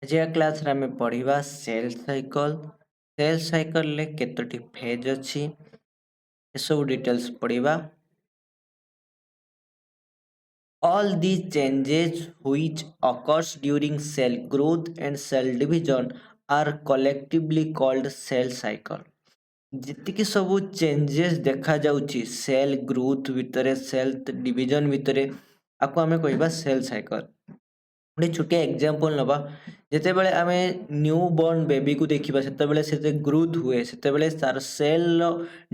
आज क्लास रे आमे पढ़िबा सेल साइकिल। सेल साइकिल ले केतोटी फेज अछि ए सब details पढ़िबा। All these changes which occurs during cell growth and cell division are collectively called cell cycle। ଯେତିକି ସବୁ ଚେଞ୍ଜେସ୍ ଦେଖାଯାଉଛି ସେଲ୍ ଗ୍ରୋଥ ଭିତରେ ସେଲ୍ ଡିଭିଜନ ଭିତରେ ଆକୁ ଆମେ କହିବା ସେଲ୍ ସାଇକଲ। ଗୋଟେ ଛୋଟିଆ ଏକ୍ଜାମ୍ପଲ ନେବା, ଯେତେବେଳେ ଆମେ ନ୍ୟୁ ବର୍ନ ବେବିକୁ ଦେଖିବା ସେତେବେଳେ ସେ ଗ୍ରୋଥ ହୁଏ, ସେତେବେଳେ ତାର ସେଲ୍ର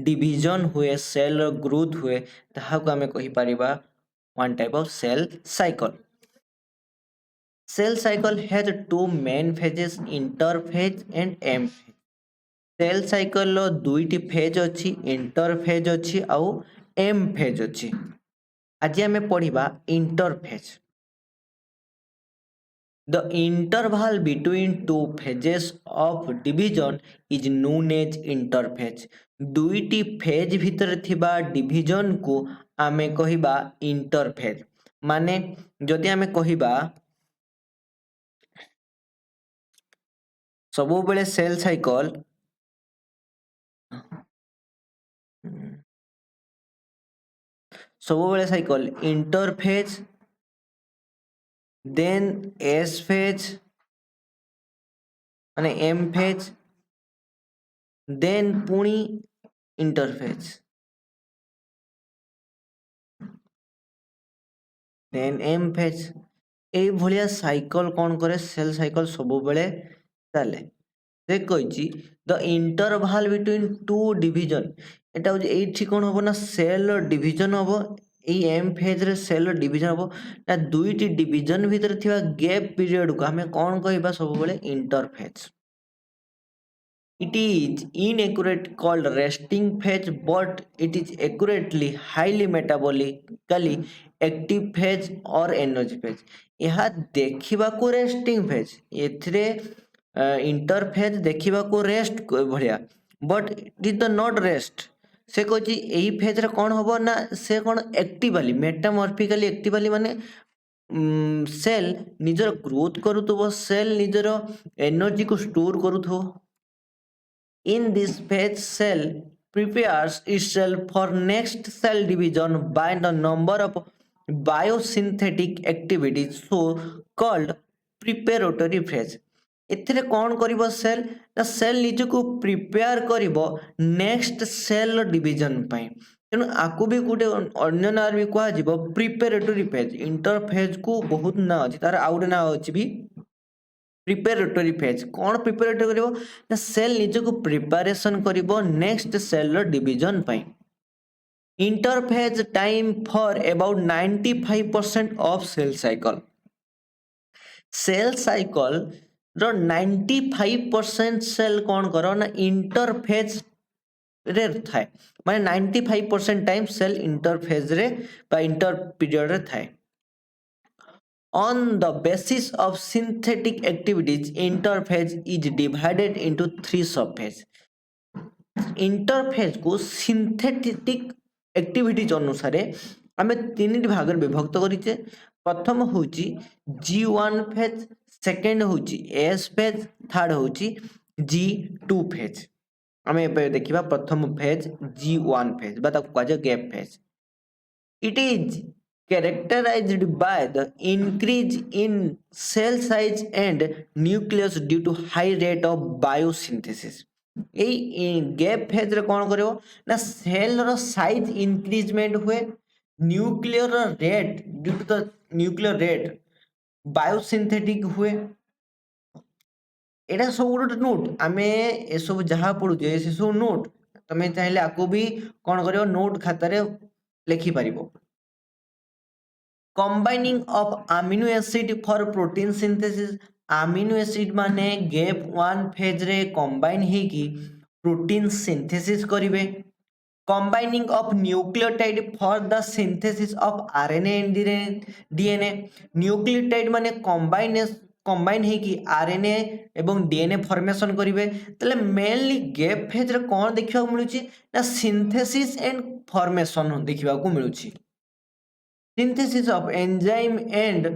ଡିଭିଜନ ହୁଏ, ସେଲ୍ର ଗ୍ରୋଥ ହୁଏ, ତାହାକୁ ଆମେ କହିପାରିବା one type of cell cycle। Cell cycle has two main phases, interphase and M phase। Cell cycle रो दुईटी फेज अछि, इंटरफेज अछि आउ एम फेज अछि। आज हमें पढ़िबा interphase. The interval between two phases of division is known as interphase। दुईटी फेज भितर थिबा डिविजन को आमे कहिबा इंटरफेज। माने जदि आमे कहिबा सबु बेले सेल साइकिल सबुबेले cycle interphase then S phase माने एम फेज देन पुणी इंटरफेज देन एम फेज। ए भलिया साइकिल कौन करे सेल साइकिल सबुबेले चले। से कहिछि the interval between two division, एटा हो एठी कोन होबो ना सेल डिविजन होबो। ए एम फेज रे सेल डिविजन होबो ना दुईटी डिविजन भीतर थिबा गैप पीरियड को हमें कोन कहबा सबुबेले interphase. It is inaccurate called resting phase, but it is accurately highly metabolically active phase or energy phase। यह देखिबा को resting phase, एथिरे इंटरफेज देखिबा को रेस्ट भलिया, but it is the not rest. से कहछि एही फेज रे कोन होबो ना से कोन एक्टिवली मेटामॉर्फिकली एक्टिवली माने सेल निजर ग्रोथ करूथबो, सेल निजर एनर्जी को स्टोर करूथबो। In this phase, cell prepares itself for next cell division by the number of biosynthetic activities, so called preparatory phase। एथिरे कौन करिबो सेल ना सेल निजको प्रिपेयर करिबो नेक्स्ट सेल डिवीजन पई। तेणु आकु भी गोटे अन्य नाम भी कहा जिवो प्रिपेरेटरी फेज। इंटरफेज को बहुत ना अछि, तार आउट ना अछि भी प्रिपेरेटरी फेज। कौन प्रिपेरेटरी करिवो ना सेल निजको प्रिपरेशन करिवो नेक्स्ट सेल रो डिवीजन पई। Interphase time for about 95% of cell cycle. Cell cycle रो 95% सेल कौन करो ना इंटरफेज रे थाए, माने 95% टाइम सेल इंटरफेज रे बा इंटर पीरियड रे थाए। On the basis of synthetic activities, interphase is divided into three subphase। Interphase को सिंथेटिक एक्टिविटीज अनुसार आमे तीन भाग में विभक्त करिचे। प्रथम होची G1 फेज, सेकंड होची S फेज, थर्ड होची G2 फेज। आमे पे देखिबा प्रथम फेज G1 फेज बा ताको कहजे gap phase. It is characterized by the increase in cell size and nucleus due to high rate of biosynthesis। এই गैप फेज रे कोन करिवो ना सेल रो साइज इंक्रीजमेंट हुए, nuclear rate due to the nuclear rate biosynthetic हुए। एटा सब गोटे नोट, आमे ए सब जहा पढु जे से सब नोट तमे चाहिले आको भी कोन करिवो नोट खाता रे लिखि परिबो। Combining of amino acid for protein synthesis। amino acid माने गैप 1 फेज रे कंबाइन हेकी प्रोटीन सिंथेसिस करिवे। Combining of nucleotide for the synthesis of RNA and DNA। Nucleotide माने कंबाइन हेकी आरएनए एवं डीएनए फॉर्मेशन करिवे। तले मेनली गैप फेज रे कोन देखिबा मिलुची ना सिंथेसिस एंड फॉर्मेशन देखिबा को मिलुची। Synthesis of enzyme and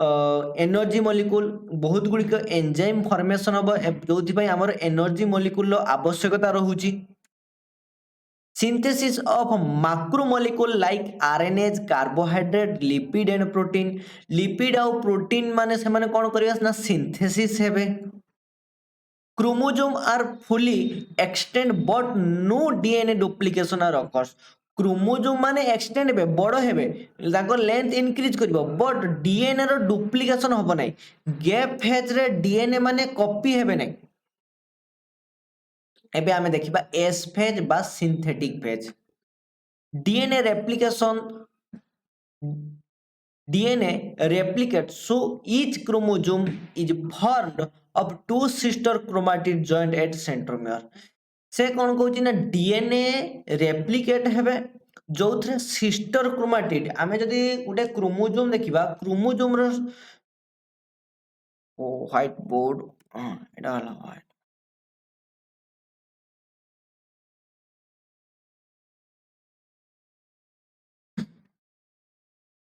energy molecule बहुत गुड़िक एंजाइम फॉर्मेशन हम जो आमर एनर्जी मॉलिक्यूल आवश्यकता रहुची synthesis of macromolecule like RNAs carbohydrate lipid and protein lipid और protein माने से माने कौन करिया ना synthesis हेबे chromosome are fully extend but no DNA duplication are occurs chromosome माने एक्सटेंड हेबे बड़ हेबे ताको लेंथ इंक्रीज करिवो बट डीएनए रो डुप्लीकेशन होबो नै गैप फेज रे डीएनए माने कॉपी हेबे नै एबे आमे देखिबा एस फेज बा synthetic phase DNA replication DNA replicates so each chromosome is formed of two sister chromatid joined at centromere से कौन कहूँ ना डीएनए रेप्लिकेट हेबे जो थे सिस्टर क्रोमाटिड आमे जदि गोटे क्रोमोजोम देखिबा क्रोमोजोम रो व्हाइट बोर्ड एटा हला व्हाइट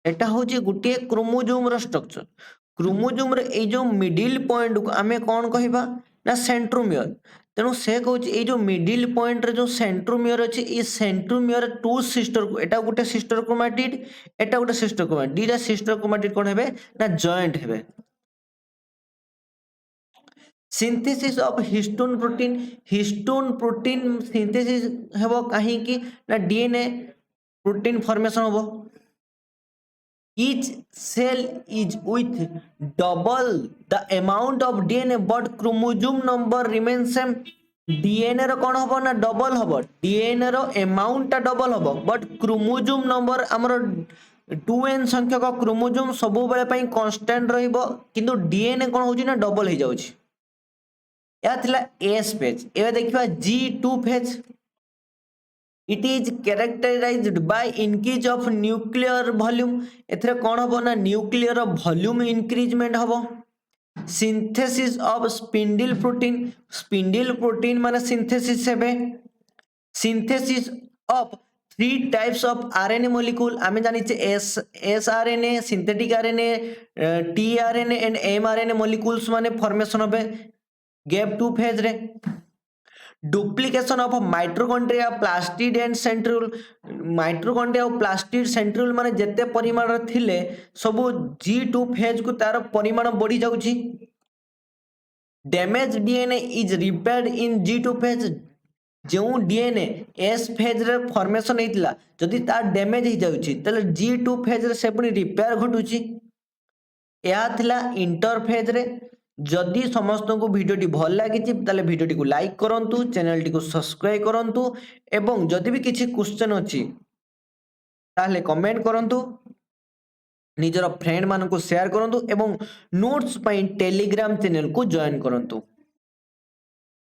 एटा होची गुटे क्रोमोजोम रो स्ट्रक्चर क्रोमोजोम रे ए जो मिडिल पॉइंट को आमे कौन कहिबा ना सेंट्रोमियर तेणु से कहूँ ये जो मिडिल पॉइंट रे जो सेंट्रोमियर अच्छी ये सेंट्रोमियर टू सिस्टर एटा गोटे सिस्टर क्रोमाटिड एटा गोटे सिस्टर क्रोमाटिड दीटा सिस्टर क्रोमाटिड कौन हेबे ना जॉइंट हेबे synthesis of histone protein synthesis हेबो काहे कि ना डीएनए प्रोटीन फॉर्मेशन होबो each cell is with double the amount of DNA but chromosome number remains same DNA रो कौन होबो ना डबल होबो DNA रो अमाउंट टा डबल होबो बट क्रोमोजोम नंबर हमर 2n संख्यक क्रोमोजोम सब बेले पई कांस्टेंट रहइबो किंतु DNA कोन होची ना डबल हे जाउची या थिला S फेज एबे देखिबा G2 phase It is characterized by increase of nuclear volume एथरे कौन होबो ना न्यूक्लियर वॉल्यूम इंक्रीजमेंट होबो सिंथेसिस ऑफ स्पिंडल प्रोटीन माने सिंथेसिस हेबे synthesis of 3 types of RNA molecule आमे जानि छे sRNA synthetic RNA tRNA and mRNA molecules माने फॉर्मेशन होबे गैप 2 फेज रे duplication of mitochondria plastid and centriole mitochondria और प्लास्टिड सेंट्रियोल माने जेते परिमाण रे थिले सब G2 फेज को तार परिमाण बढ़ी जाउची damage DNA is repaired in G2 phase जो डीएनए एस फेज रे फॉर्मेशन हेतिला जदि तार डैमेज हो जाउची तले G2 फेज रे से पुनी रिपेयर घटुची या थिला इंटरफेज रे जदि समस्त को वीडियो भल लगी ताले वीडियो को लाइक करंतु चैनल को सब्सक्राइब करंतु एवं जदि भी किसी क्वेश्चन अछि ताले कमेंट करंतु निजर फ्रेंड मान को शेयर करंतु एवं नोट्स पई टेलीग्राम चैनल को जॉइन करंतु।